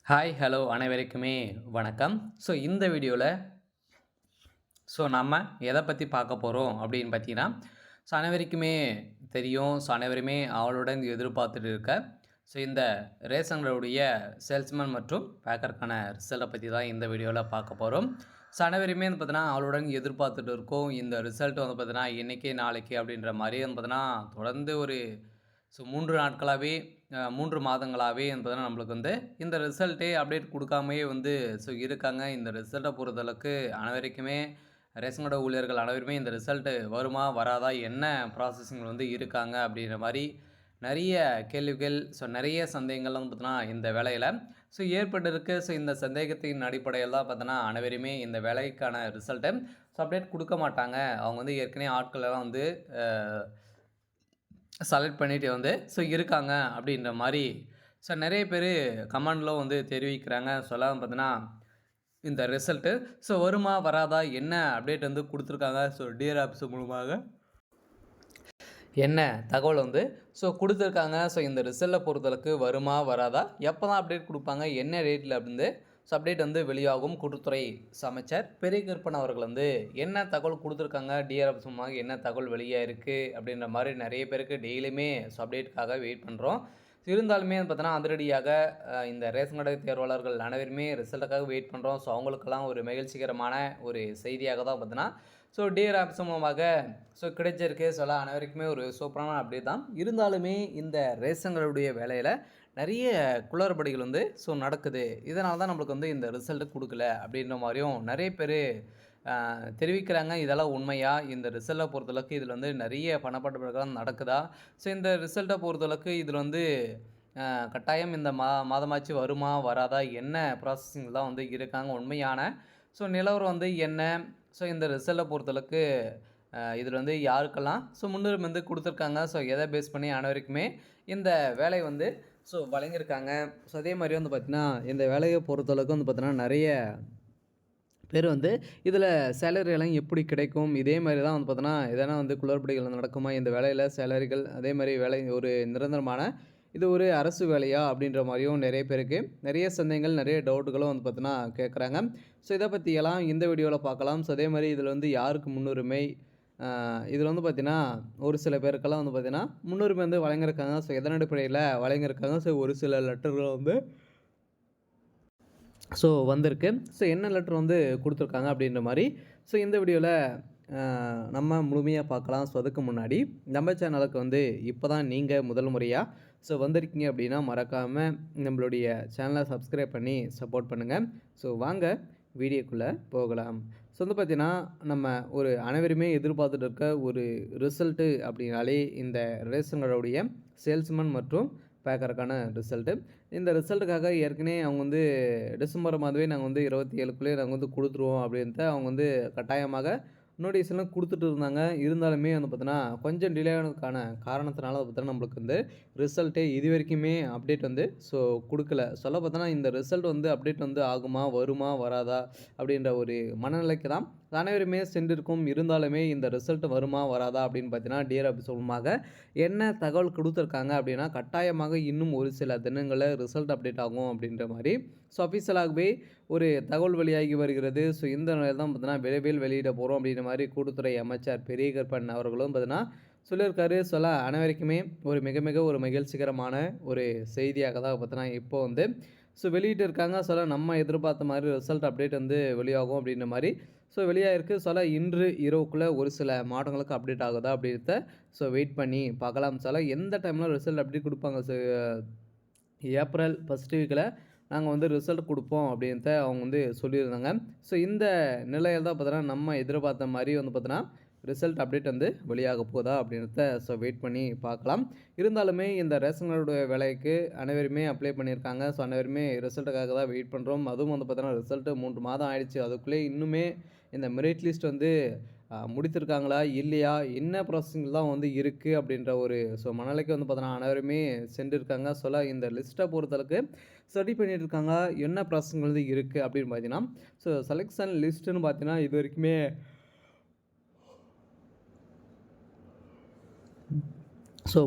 Hi, hello அனைவருக்குமே வணக்கம். இந்த வீடியோல நம்ம எத பத்தி பார்க்க போறோம் அப்படின்னு பார்த்தீங்கன்னா, அனைவருக்குமே தெரியும். அனைவருமே ஆவலுடன் எதிர்பார்த்துட்டு இருக்க இந்த ரேஷன்களுடைய சேல்ஸ்மேன் மற்றும் பேக்கருக்கான ரிசல்ட்ட பத்தி தான் இந்த வீடியோல பார்க்க போறோம். அனைவருமே வந்து பார்த்தீங்கன்னா, ஆவலுடன் எதிர்பார்த்துட்டு இருக்கோம். இந்த ரிசல்ட் வந்து பார்த்தீங்கன்னா, இன்னைக்கு, நாளைக்கு அப்படின்ற மாரி வந்து பார்த்தீங்கன்னா, தொடர்ந்து ஒரு 3 நாட்களாவே 3 மாதங்களாவே வந்து பார்த்தீங்கன்னா, நம்மளுக்கு வந்து இந்த ரிசல்ட்டே அப்டேட் குடுக்காமயே வந்து இருக்காங்க. இந்த ரிசல்ட்ட பொறுத்தளவுக்கு அனைவருக்குமே ரேஷன் கடை ஊழியர்கள் அனைவருமே இந்த ரிசல்ட் வருமா? வராதா? என்ன ப்ராசஸிங்ல வந்து இருக்காங்க? அப்படின்ற மாரி நெறைய கேள்விகள், நெறைய சந்தேகங்கள்லாம் வந்து பார்த்தீங்கன்னா, இந்த வேலையில ஏற்பட்டிருக்கு. இந்த சந்தேகத்தின் அடிப்படையில தான் பார்த்தீங்கன்னா, அனைவருமே இந்த வேலைக்கான ரிசல்ட்ட அப்டேட் குடுக்க மாட்டாங்க. அவங்க வந்து ஏற்கனவே ஆட்கள் எல்லாம் வந்து அ செலக்ட் பண்ணிட்டு வந்து இருக்காங்க அப்படின்ற மாரி நெறைய பேரு கமெண்ட்ல வந்து தெரிவிக்கிறாங்க. சொல்லாம பார்த்தீங்கன்னா, இந்த ரிசல்ட்டு வருமா? வராதா? என்ன அப்டேட் வந்து குடுத்துருக்காங்க. டிஆர் ஆப்ஸ் மூலமாக என்ன தகவல் வந்து குடுத்துருக்காங்க. இந்த ரிசல்ட்ட பொறுத்தளவுக்கு வருமா? வராதா? எப்ப தான் அப்டேட் குடுப்பாங்க? என்ன டேட்ல அப்படின்னு அப்டேட் வந்து வெளியாகும். கூட்டுத்துறை அமைச்சர் பெரியகருப்பன் அவர்கள் வந்து என்ன தகவல் குடுத்துருக்காங்க? டிஆர் ஆப்ஸ் மூலமாக என்ன தகவல் வெளியாயிருக்கு? அப்படின்ற மாரி நெறைய பேருக்கு டெய்லியுமே அப்டேட்காக வெயிட் பண்றோம். இருந்தாலுமே பார்த்தீங்கன்னா, அதிரடியாக இந்த ரேஷன் கடை தேர்வாளர்கள் அனைவருமே ரிசல்ட்டுக்காக வெயிட் பண்றோம். அவங்களுக்கெல்லாம் ஒரு மகிழ்ச்சிகரமான ஒரு செய்தியாக தான் பார்த்தீங்கன்னா, டிஆர் ஆப்ஸ் மூலமாக கிடைச்சிருக்கு. அனைவருக்குமே ஒரு சூப்பரான அப்டேட் தான். இருந்தாலுமே இந்த ரேஷன்களுடைய வேலையில நெறைய குளறுபடிகள் வந்து நடக்குது. இதனால தான் நம்மளுக்கு வந்து இந்த ரிசல்ட் குடுக்கல அப்படின்ற மாரியும் நெறைய பேரு தெரிவிக்கிறாங்க. இதெல்லாம் உண்மையா? இந்த ரிசல்ட்ட பொறுத்தளவுக்கு இதில வந்து நெறைய பணப்பட்டுவாடாலாம் நடக்குதா? இந்த ரிசல்ட்ட பொறுத்தளவுக்கு இதில வந்து கட்டாயம் இந்த மாதமாச்சு வருமா? வராதா? என்ன ப்ராசஸிங்ல தான் வந்து இருக்காங்க உண்மையான நிலவரம் வந்து என்ன? இந்த ரிசல்ட்ட பொறுத்தளவுக்கு இதில வந்து யாருக்கெல்லாம் முன்னுரிமை வந்து குடுத்துருக்காங்க. எத பேஸ் பண்ணி அனைவருக்குமே இந்த வேலை வந்து வழங்கியிருக்காங்க. அதே மாரி வந்து பார்த்தீங்கன்னா, இந்த வேலைய பொறுத்தளவுக்கு வந்து பார்த்தீங்கன்னா, நெறைய பேர் வந்து இதில சேலரி எல்லாம் எப்படி கிடைக்கும்? இதே மாரி தான் வந்து பார்த்தோன்னா, எதனா வந்து குளறுபடிகள் நடக்குமா? இந்த வேலையில சேலரிகள் அதே மாரி வேலை ஒரு நிரந்தரமான இது ஒரு அரசு வேலையா? அப்படின்ற மாரியும் நெறைய பேருக்கு நெறைய சந்தேகங்கள், நெறைய டவுட்டுகளும் வந்து பார்த்தோன்னா கேட்குறாங்க. இத பத்தியெல்லாம் இந்த வீடியோல பார்க்கலாம். அதே மாரி இதில வந்து யாருக்கு முன்னுரிமை? இதில வந்து பார்த்தீங்கன்னா, ஒரு சில பேருக்கெல்லாம் வந்து பார்த்தீங்கன்னா, முன்னுரிமை வந்து வழங்கியிருக்காங்க. எதன் அடிப்படையில வழங்கியிருக்காங்க? ஒரு சில லெட்டர்கள் வந்து வந்திருக்கு. என்ன லெட்டர் வந்து குடுத்துருக்காங்க அப்படின்ற மாரி, இந்த வீடியோல நம்ம முழுமையா பார்க்கலாம். அதுக்கு முன்னாடி நம்ம சேனலுக்கு வந்து இப்ப தான் நீங்க முதல் முறையா வந்திருக்கீங்க அப்படின்னா, மறக்காம நம்மளுடைய சேனல சப்ஸ்கிரைப் பண்ணி சப்போர்ட் பண்ணுங்க. வாங்க வீடியோக்குள்ள போகலாம். வந்து பார்த்தீங்கன்னா, நம்ம ஒரு அனைவருமே எதிர்பார்த்துட்டு இருக்க ஒரு ரிசல்ட்டு அப்படின்னாலே இந்த ரேஷன்களுடைய சேல்ஸ்மேன் மற்றும் பேக்கருக்கான ரிசல்ட்டு. இந்த ரிசல்ட்டுக்காக ஏற்கனவே அவங்க வந்து டிசம்பர் மாதமே நாங்க வந்து 27க்குள்ளயே நாங்க வந்து குடுத்துருவோம் அப்படின்ட்டு அவங்க வந்து கட்டாயமாக நோட்டீஸ்லாம் குடுத்துட்டு இருந்தாங்க. இருந்தாலுமே வந்து பார்த்தீங்கன்னா, கொஞ்சம் டிலே ஆனதுக்கான காரணத்தினால பார்த்தீங்கன்னா, நம்மளுக்கு வந்து ரிசல்ட்டே இதுவரைக்குமே அப்டேட் வந்து குடுக்கல. சொல்ல பார்த்தோன்னா, இந்த ரிசல்ட் வந்து அப்டேட் வந்து ஆகுமா? வருமா? வராதா? அப்படின்ற ஒரு மனநிலைக்கு தான் அனைவருமே சென்றிருக்கும். இருந்தாலுமே இந்த ரிசல்ட் வருமா? வராதா? அப்படின்னு பார்த்தீங்கன்னா, டிஆர் ஆஃபீஸ் மூலமாக என்ன தகவல் குடுத்துருக்காங்க அப்படின்னா, கட்டாயமாக இன்னும் ஒரு சில தினங்கள்ல ரிசல்ட் அப்டேட் ஆகும் அப்படின்ற மாரி அஃபிஷியலாகவே ஒரு தகவல் வெளியாகி வருகிறது. இந்த நிலையில தான் பார்த்தீங்கன்னா, விரைவில் வெளியிட போறோம் அப்படின்ற மாரி கூட்டுத்துறை அமைச்சர் பெரியகருப்பன் அவர்களும் பார்த்தீங்கன்னா சொல்லியிருக்காரு. அனைவருக்குமே ஒரு மிக மிக ஒரு மகிழ்ச்சிகரமான ஒரு செய்தியாக தான் பார்த்தீங்கன்னா, இப்போ வந்து வெளியிட்டிருக்காங்க. நம்ம எதிர்பார்த்த மாரி ரிசல்ட் அப்டேட் வந்து வெளியாகும் அப்படின்ற மாரி வெளியாயிருக்கு. இன்று இரவுக்குள்ள ஒரு சில மாவட்டங்களுக்கு அப்டேட் ஆகுதா அப்படின்றத வெயிட் பண்ணி பார்க்கலாம். எந்த டைம்ல ரிசல்ட் அப்டேட் குடுப்பாங்க ஏப்ரல் ஃபர்ஸ்ட் வீக்ல நாங்க வந்து ரிசல்ட் குடுப்போம் அப்படின்ட்டு அவங்க வந்து சொல்லியிருந்தாங்க. இந்த நிலையில தான் பார்த்தீங்கன்னா, நம்ம எதிர்பார்த்த மாரி வந்து பார்த்தீங்கன்னா, ரிசல்ட் அப்டேட் வந்து வெளியாக போதா அப்படின்றத வெயிட் பண்ணி பார்க்கலாம். இருந்தாலுமே இந்த ரேஷன் கார்டுடைய வேலைக்கு அனைவருமே அப்ளை பண்ணியிருக்காங்க. அனைவருமே ரிசல்ட்டுக்காக தான் வெயிட் பண்றோம். அதுவும் வந்து பார்த்தீங்கன்னா, ரிசல்ட் 3 மாதம் ஆயிடுச்சு. அதுக்குள்ளே இன்னுமே இந்த மெரிட் லிஸ்ட் வந்து முடித்திருக்காங்களா? இல்லையா? என்ன ப்ராசஸிங் தான் வந்து இருக்கு அப்படின்ற ஒரு மனநிலைக்கு வந்து பார்த்தீங்கன்னா, அனைவருமே சென்றிருக்காங்க. இந்த லிஸ்ட்ட பொறுத்தளவுக்கு ஸ்டடி பண்ணிட்டு இருக்காங்க. என்ன ப்ராசஸிங் வந்து இருக்கு அப்படின்னு பார்த்தீங்கன்னா, செலக்ஷன் லிஸ்ட்டுன்னு பார்த்தீங்கன்னா, இதுவரைக்குமே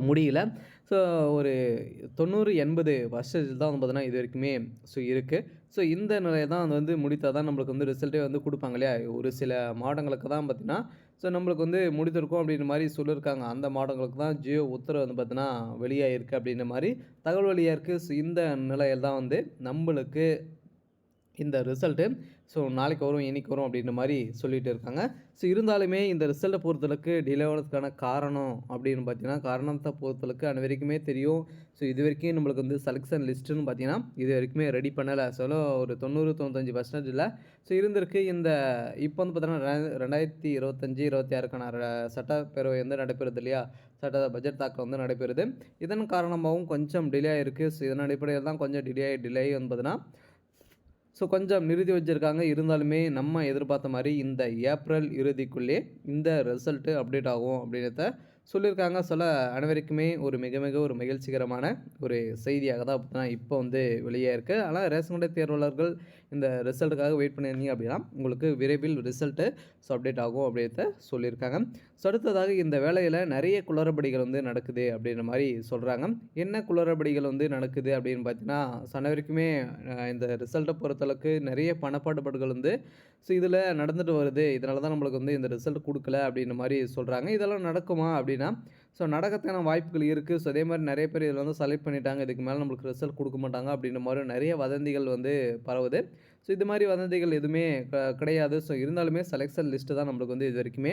முடியல. ஸோ ஒரு 90, 80% தான் வந்து பார்த்தீங்கன்னா இது வரைக்குமே இருக்கு. ஸோ இந்த நிலைய தான் வந்து முடித்தா தான் நம்மளுக்கு வந்து ரிசல்ட்டே வந்து குடுப்பாங்க இல்லையா? ஒரு சில மாவட்டங்களுக்கு தான் பார்த்தீங்கன்னா, நம்மளுக்கு வந்து முடித்திருக்கோம் அப்படின்ற மாரி சொல்லியிருக்காங்க. அந்த மாவட்டங்களுக்கு தான் ஜியோ உத்தரவு வந்து பார்த்தீங்கன்னா, வெளியாயிருக்கு அப்படின்ற மாரி தகவல் வெளியாயிருக்கு. இந்த நிலையில தான் வந்து நம்பளுக்கு இந்த ரிசல்ட்டு நாளைக்கு வரும், இன்னைக்கு வரும் அப்படின்ற மாரி சொல்லிட்டு இருக்காங்க. இருந்தாலுமே இந்த ரிசல்ட்ட பொறுத்தளவுக்கு டிலே ஆவறதுக்கான காரணம் அப்படின்னு பார்த்தீங்கன்னா, காரணத்த பொறுத்தளவுக்கு அனைவருக்குமே தெரியும். இதுவரைக்கும் நம்மளுக்கு வந்து செலக்ஷன் லிஸ்ட்டுன்னு பார்த்தீங்கன்னா, இதுவரைக்குமே ரெடி பண்ணல. ஒரு 90, 95% இல்ல. இருந்திருக்கு. இப்போ வந்து பார்த்தீங்கன்னா, 2025, 26க்கான சட்டப்பேரவை வந்து நடைபெறுது இல்லையா? பட்ஜெட் தாக்கல் வந்து நடைபெறுது. இதன் காரணமாகவும் கொஞ்சம் டிலே ஆயிருக்கு. இதன் அடிப்படையில தான் கொஞ்சம் டிலே வந்து பார்த்தீங்கன்னா கொஞ்சம் நிறுத்தி வச்சிருக்காங்க. இருந்தாலுமே நம்ம எதிர்பார்த்த மாரி இந்த ஏப்ரல் இறுதிக்குள்ளே இந்த ரிசல்ட்டு அப்டேட் ஆகும் அப்படின்றத சொல்லியிருக்காங்க. அனைவருக்குமே ஒரு மிக மிக ஒரு மகிழ்ச்சிகரமான ஒரு செய்தியாக தான் பார்த்தீங்கன்னா இப்போ வந்து வெளியாயிருக்கு. ஆனா ரேஷன் கடை தேர்வாளர்கள் இந்த ரிசல்ட்டுக்காக வெயிட் பண்ணியிருந்தீங்க அப்படின்னா, உங்களுக்கு விரைவில் ரிசல்ட்டு அப்டேட் ஆகும் அப்படின்றத சொல்லியிருக்காங்க. அடுத்ததாக இந்த வேலையில நெறைய குளறுபடிகள் வந்து நடக்குது அப்படின்ற மாரி சொல்றாங்க. என்ன குளறுபடிகள் வந்து நடக்குது அப்படின்னு பார்த்தீங்கன்னா, அனைவருக்குமே இந்த ரிசல்ட்ட பொறுத்தளவுக்கு நெறைய பணப்பாடுபாடுகள் வந்து இதில நடந்துட்டு வருது. இதனால தான் நம்மளுக்கு வந்து இந்த ரிசல்ட் குடுக்கல அப்படின்ற மாரி சொல்றாங்க. இதெல்லாம் நடக்குமா அப்படின்னா, நடக்கறதுக்கான வாய்ப்புகள் இருக்கு. அதே மாரி நெறைய பேர் இதில வந்து செலக்ட் பண்ணிட்டாங்க. இதுக்கு மேல நம்மளுக்கு ரிசல்ட் குடுக்க மாட்டாங்க அப்படின்ற மாரி நெறைய வதந்திகள் வந்து பரவுது. இது மாரி வதந்திகள் எதுவுமே கிடையாது. இருந்தாலுமே செலக்ஷன் லிஸ்ட் தான் நம்மளுக்கு வந்து இதுவரைக்குமே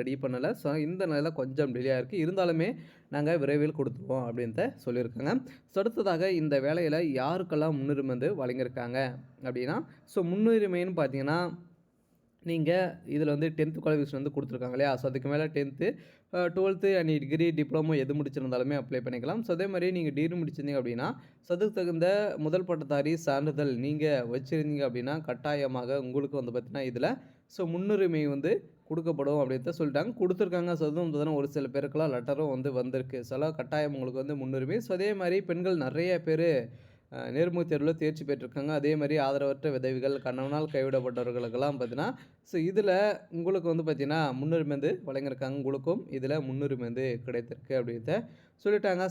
ரெடி பண்ணல. இந்த நிலையில கொஞ்சம் டிலே ஆயிருக்கு. இருந்தாலுமே நாங்க விரைவில் குடுத்துருவோம் அப்படின்ட்டு சொல்லியிருக்காங்க. அடுத்ததாக இந்த வேலையில யாருக்கெல்லாம் முன்னுரிமை வந்து வழங்கியிருக்காங்க அப்படின்னா, முன்னுரிமைன்னு பார்த்தீங்கன்னா, நீங்க இதில வந்து 10த் குவாலிஃபிகேஷன் வந்து குடுத்துருக்காங்க இல்லையா? அதுக்கு மேல 10த் 12த் அண்ட் டிகிரி, டிப்ளமோ எது முடிச்சிருந்தாலுமே அப்ளை பண்ணிக்கலாம். அதே மாரி நீங்க டிகிரி முடிச்சிருந்தீங்க அப்படின்னா, அதுக்கு தகுந்த முதல் பட்டதாரி சான்றிதழ் நீங்க வச்சிருந்தீங்க அப்படின்னா, கட்டாயமாக உங்களுக்கு வந்து பார்த்தீங்கன்னா, இதில முன்னுரிமை வந்து குடுக்கப்படும் அப்படின்ட்டு சொல்லிட்டாங்க. குடுத்துருக்காங்க. அதுவும் பார்த்தீங்கன்னா, ஒரு சில பேருக்கெல்லாம் லெட்டரும் வந்து வந்திருக்கு. கட்டாயம் உங்களுக்கு வந்து முன்னுரிமை. அதே மாரி பெண்கள் நெறைய பேரு நேர்முகத் தேர்வுல தேர்ச்சி பெற்றிருக்காங்க. அதே மாரி ஆதரவற்ற விதவைகள், கணவனால் கைவிடப்பட்டவர்களுக்கெல்லாம் பார்த்தீங்கன்னா, இதில உங்களுக்கு வந்து பார்த்தீங்கன்னா, முன்னுரிமை வந்து வழங்கியிருக்காங்க. உங்களுக்கும் இதில முன்னுரிமை வந்து கிடைத்திருக்கு அப்படின்றத சொல்லிட்டாங்க.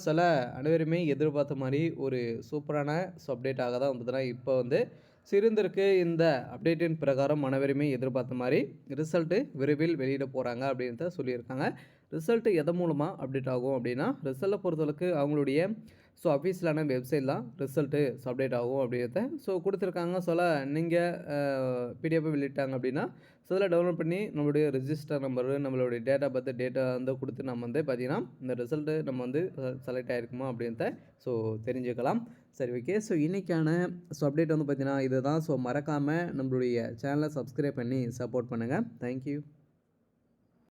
அனைவருமே எதிர்பார்த்த மாரி ஒரு சூப்பரான அப்டேட்டாக தான் பார்த்தீங்கன்னா, இப்போ வந்து இருந்திருக்கு. இந்த அப்டேட்டின் பிரகாரம் அனைவருமே எதிர்பார்த்த மாரி ரிசல்ட்டு விரைவில் வெளியிட போறாங்க அப்படின்றத சொல்லியிருக்காங்க. ரிசல்ட் எதன் மூலமா அப்டேட் ஆகும் அப்படின்னா, ரிசல்ட்ட பொறுத்தளவுக்கு அவங்களுடைய அஃபிஷியலான வெப்சைட் தான் ரிசல்ட்டு அப்டேட் ஆகும் அப்படின்றத குடுத்துருக்காங்க. நீங்க பிடிஎஃப் வெளியிட்டாங்க அப்படின்னா, அதில டவுன்லோட் பண்ணி நம்மளுடைய ரிஜிஸ்டர் நம்பரு, நம்மளுடைய டேட் ஆஃப் பர்த் டேட்டா வந்து குடுத்து நம்ம வந்து பார்த்தீங்கன்னா, இந்த ரிசல்ட்டு நம்ம வந்து செலக்ட் ஆயிருக்குமா அப்படின்றத தெரிஞ்சுக்கலாம். சரி ஓகே. இன்னைக்கான அப்டேட் வந்து பார்த்தீங்கன்னா, இதுதான். மறக்காம நம்மளுடைய சேனல சப்ஸ்கிரைப் பண்ணி சப்போர்ட் பண்ணுங்க. Thank you.